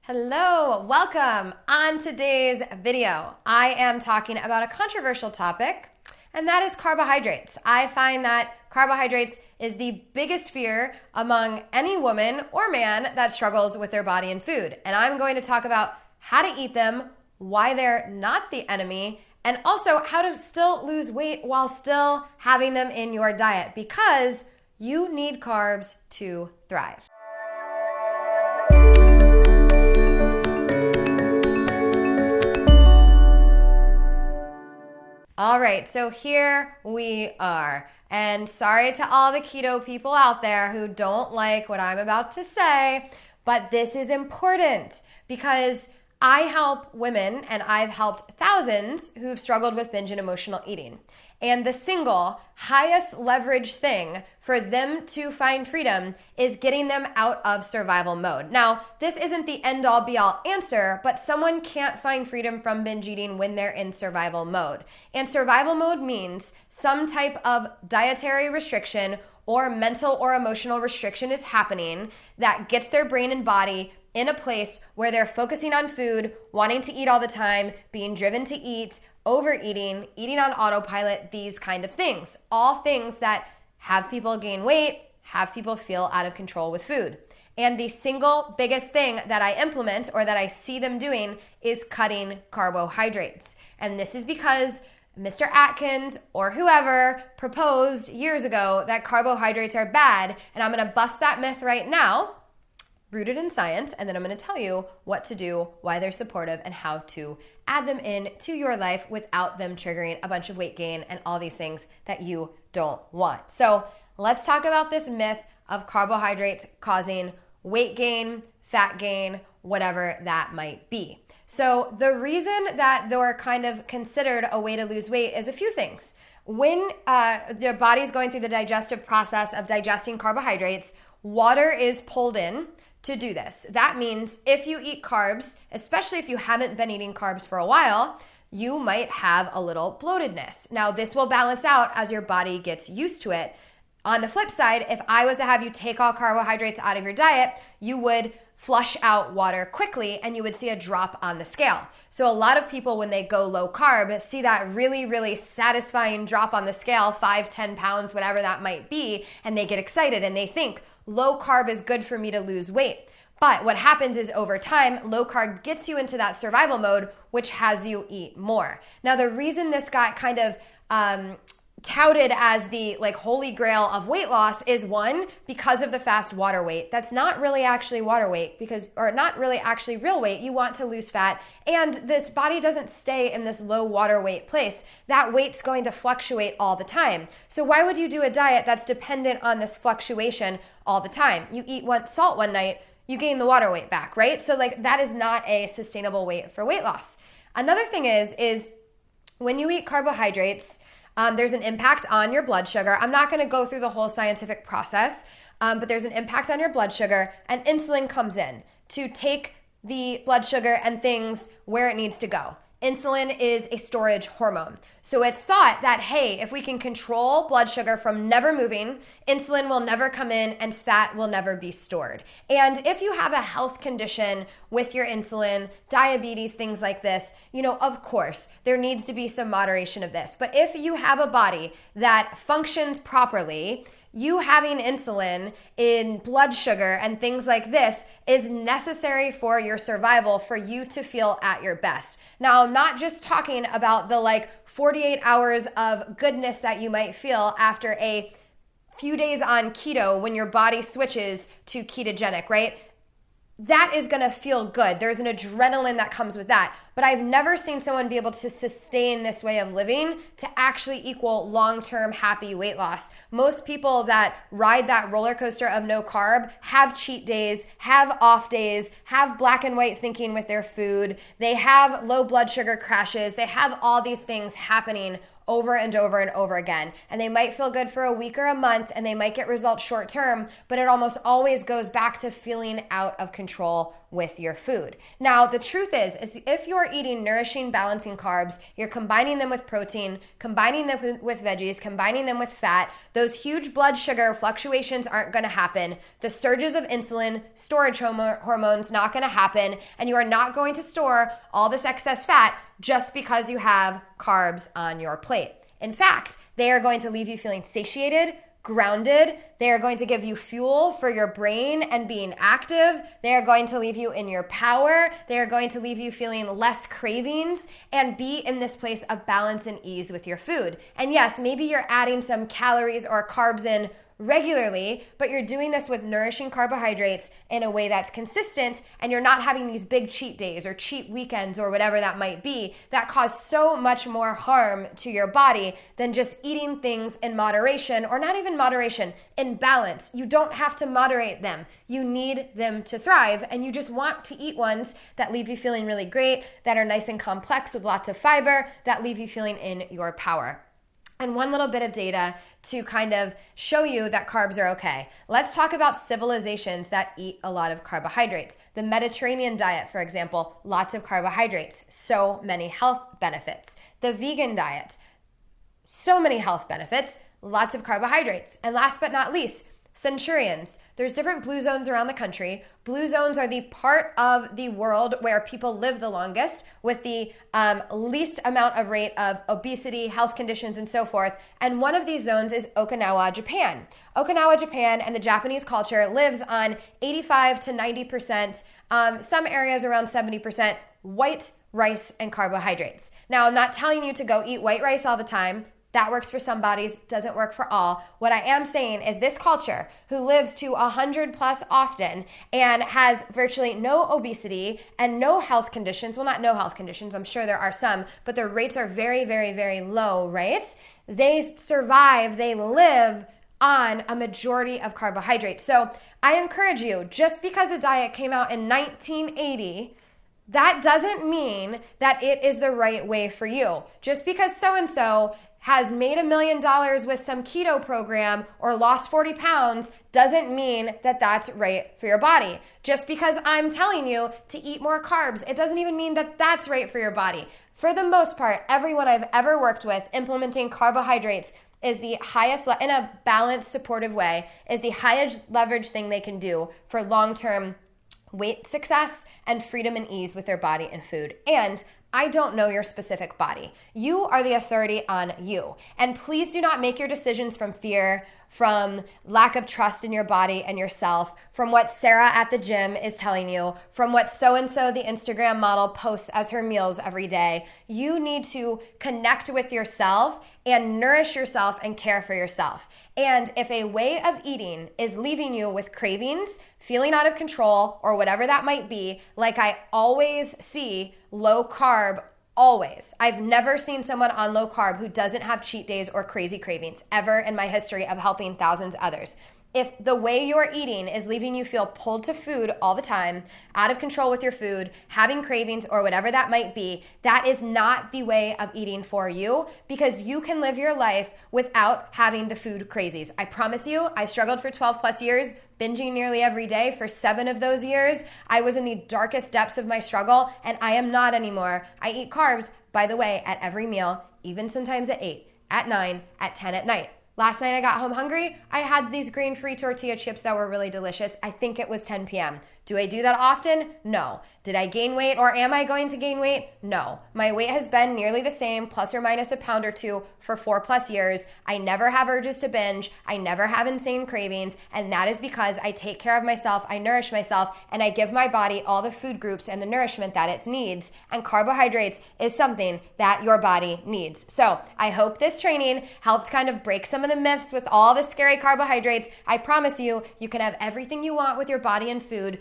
Hello, welcome. On today's video, I am talking about a controversial topic, and that is carbohydrates. I find that carbohydrates is the biggest fear among any woman or man that struggles with their body and food. And I'm going to talk about how to eat them, why they're not the enemy, and also how to still lose weight while still having them in your diet, because you need carbs to thrive. All right, so here we are. And sorry to all the keto people out there who don't like what I'm about to say, but this is important because I help women, and I've helped thousands who've struggled with binge and emotional eating. And the single highest leverage thing for them to find freedom is getting them out of survival mode. Now, this isn't the end-all be-all answer, but someone can't find freedom from binge eating when they're in survival mode. And survival mode means some type of dietary restriction or mental or emotional restriction is happening that gets their brain and body in a place where they're focusing on food, wanting to eat all the time, being driven to eat, overeating, eating on autopilot, these kind of things. All things that have people gain weight, have people feel out of control with food. And the single biggest thing that I implement or that I see them doing is cutting carbohydrates. And this is because Mr. Atkins or whoever proposed years ago that carbohydrates are bad. And I'm gonna bust that myth right now, rooted in science, and then I'm going to tell you what to do, why they're supportive, and how to add them in to your life without them triggering a bunch of weight gain and all these things that you don't want. So let's talk about this myth of carbohydrates causing weight gain, fat gain, whatever that might be. So the reason that they're kind of considered a way to lose weight is a few things. When the body's going through the digestive process of digesting carbohydrates, water is pulled in to do this. That means if you eat carbs, especially if you haven't been eating carbs for a while, you might have a little bloatedness. Now, this will balance out as your body gets used to it. On the flip side, if I was to have you take all carbohydrates out of your diet, you would flush out water quickly and you would see a drop on the scale. So a lot of people, when they go low carb, see that really, really satisfying drop on the scale, 5, 10 pounds, whatever that might be, and they get excited and they think low carb is good for me to lose weight. But what happens is over time, low carb gets you into that survival mode, which has you eat more. Now, the reason this got kind of touted as the holy grail of weight loss is one, because of the fast water weight. That's not really actually water weight or not really actually real weight. You want to lose fat, and this body doesn't stay in this low water weight place. That weight's going to fluctuate all the time. So why would you do a diet that's dependent on this fluctuation all the time? You eat salt one night, you gain the water weight back, right? So that is not a sustainable weight for weight loss. Another thing is when you eat carbohydrates, there's an impact on your blood sugar. I'm not going to go through the whole scientific process, but there's an impact on your blood sugar, and insulin comes in to take the blood sugar and things where it needs to go. Insulin is a storage hormone. So it's thought that, hey, if we can control blood sugar from never moving, insulin will never come in and fat will never be stored. And if you have a health condition with your insulin, diabetes, things like this, of course, there needs to be some moderation of this. But if you have a body that functions properly, you having insulin in blood sugar and things like this is necessary for your survival, for you to feel at your best. Now, I'm not just talking about the 48 hours of goodness that you might feel after a few days on keto when your body switches to ketogenic, right? That is gonna feel good. There's an adrenaline that comes with that. But I've never seen someone be able to sustain this way of living to actually equal long-term happy weight loss. Most people that ride that roller coaster of no carb have cheat days, have off days, have black and white thinking with their food. They have low blood sugar crashes. They have all these things happening over and over and over again. And they might feel good for a week or a month, and they might get results short term, but it almost always goes back to feeling out of control with your food. Now, the truth is if you're eating nourishing, balancing carbs, you're combining them with protein, combining them with veggies, combining them with fat, those huge blood sugar fluctuations aren't going to happen. The surges of insulin, storage hormones, not going to happen, and you are not going to store all this excess fat just because you have carbs on your plate. In fact, they are going to leave you feeling satiated, grounded. They are going to give you fuel for your brain and being active. They are going to leave you in your power. They are going to leave you feeling less cravings and be in this place of balance and ease with your food. And yes, maybe you're adding some calories or carbs in regularly, but you're doing this with nourishing carbohydrates in a way that's consistent, and you're not having these big cheat days or cheat weekends or whatever that might be that cause so much more harm to your body than just eating things in moderation, or not even moderation, in balance. You don't have to moderate them. You need them to thrive, and you just want to eat ones that leave you feeling really great, that are nice and complex with lots of fiber, that leave you feeling in your power. And one little bit of data to kind of show you that carbs are okay. Let's talk about civilizations that eat a lot of carbohydrates. The Mediterranean diet, for example, lots of carbohydrates, so many health benefits. The vegan diet, so many health benefits, lots of carbohydrates. And last but not least, centurions. There's different blue zones around the country. Blue zones are the part of the world where people live the longest, with the least amount of rate of obesity, health conditions, and so forth. And one of these zones is Okinawa, Japan. Okinawa, Japan, and the Japanese culture lives on 85 to 90%, some areas around 70%, white rice and carbohydrates. Now, I'm not telling you to go eat white rice all the time. That works for some bodies, doesn't work for all. What I am saying is this culture, who lives to 100 plus often and has virtually no obesity and no health conditions, well, not no health conditions, I'm sure there are some, but the rates are very, very, very low, right? They survive, they live on a majority of carbohydrates. So I encourage you, just because the diet came out in 1980, that doesn't mean that it is the right way for you. Just because so-and-so has made $1 million with some keto program or lost 40 pounds doesn't mean that that's right for your body. Just because I'm telling you to eat more carbs, it doesn't even mean that that's right for your body. For the most part, everyone I've ever worked with implementing carbohydrates is the highest, in a balanced, supportive way, is the highest leverage thing they can do for long-term weight success and freedom and ease with their body and food. And I don't know your specific body. You are the authority on you. And please do not make your decisions from fear, from lack of trust in your body and yourself, from what Sarah at the gym is telling you, from what so-and-so, the Instagram model, posts as her meals every day. You need to connect with yourself and nourish yourself and care for yourself. And if a way of eating is leaving you with cravings, feeling out of control, or whatever that might be, like I always see low carb, always. I've never seen someone on low carb who doesn't have cheat days or crazy cravings ever in my history of helping thousands of others. If the way you're eating is leaving you feel pulled to food all the time, out of control with your food, having cravings or whatever that might be, that is not the way of eating for you, because you can live your life without having the food crazies. I promise you, I struggled for 12 plus years, binging nearly every day for 7 of those years. I was in the darkest depths of my struggle, and I am not anymore. I eat carbs, by the way, at every meal, even sometimes at 8, at 9, at 10 at night. Last night I got home hungry. I had these grain-free tortilla chips that were really delicious. I think it was 10 p.m. Do I do that often? No. Did I gain weight, or am I going to gain weight? No. My weight has been nearly the same, plus or minus a pound or two, for 4+ years. I never have urges to binge. I never have insane cravings, and that is because I take care of myself, I nourish myself, and I give my body all the food groups and the nourishment that it needs. And carbohydrates is something that your body needs. So I hope this training helped kind of break some of the myths with all the scary carbohydrates. I promise you, you can have everything you want with your body and food,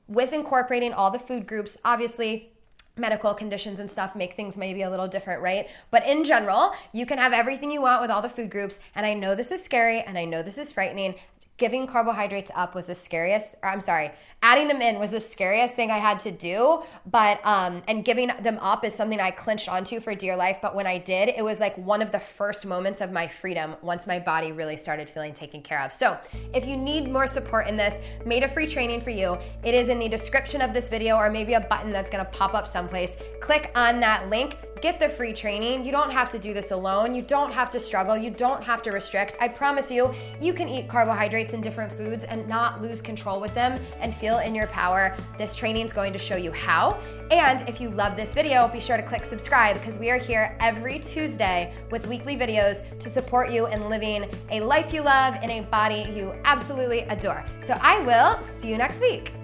with incorporating all the food groups. Obviously, medical conditions and stuff make things maybe a little different, right? But in general, you can have everything you want with all the food groups. And I know this is scary, and I know this is frightening. giving carbohydrates up was the scariest, or I'm sorry, adding them in was the scariest thing I had to do, but and giving them up is something I clinched onto for dear life. But when I did, it was like one of the first moments of my freedom once my body really started feeling taken care of. So if you need more support in this, made a free training for you. It is in the description of this video, or maybe a button that's gonna pop up someplace. Click on that link. Get the free training. You don't have to do this alone. You don't have to struggle. You don't have to restrict. I promise you, you can eat carbohydrates and different foods and not lose control with them and feel in your power. This training is going to show you how. And if you love this video, be sure to click subscribe, because we are here every Tuesday with weekly videos to support you in living a life you love in a body you absolutely adore. So I will see you next week.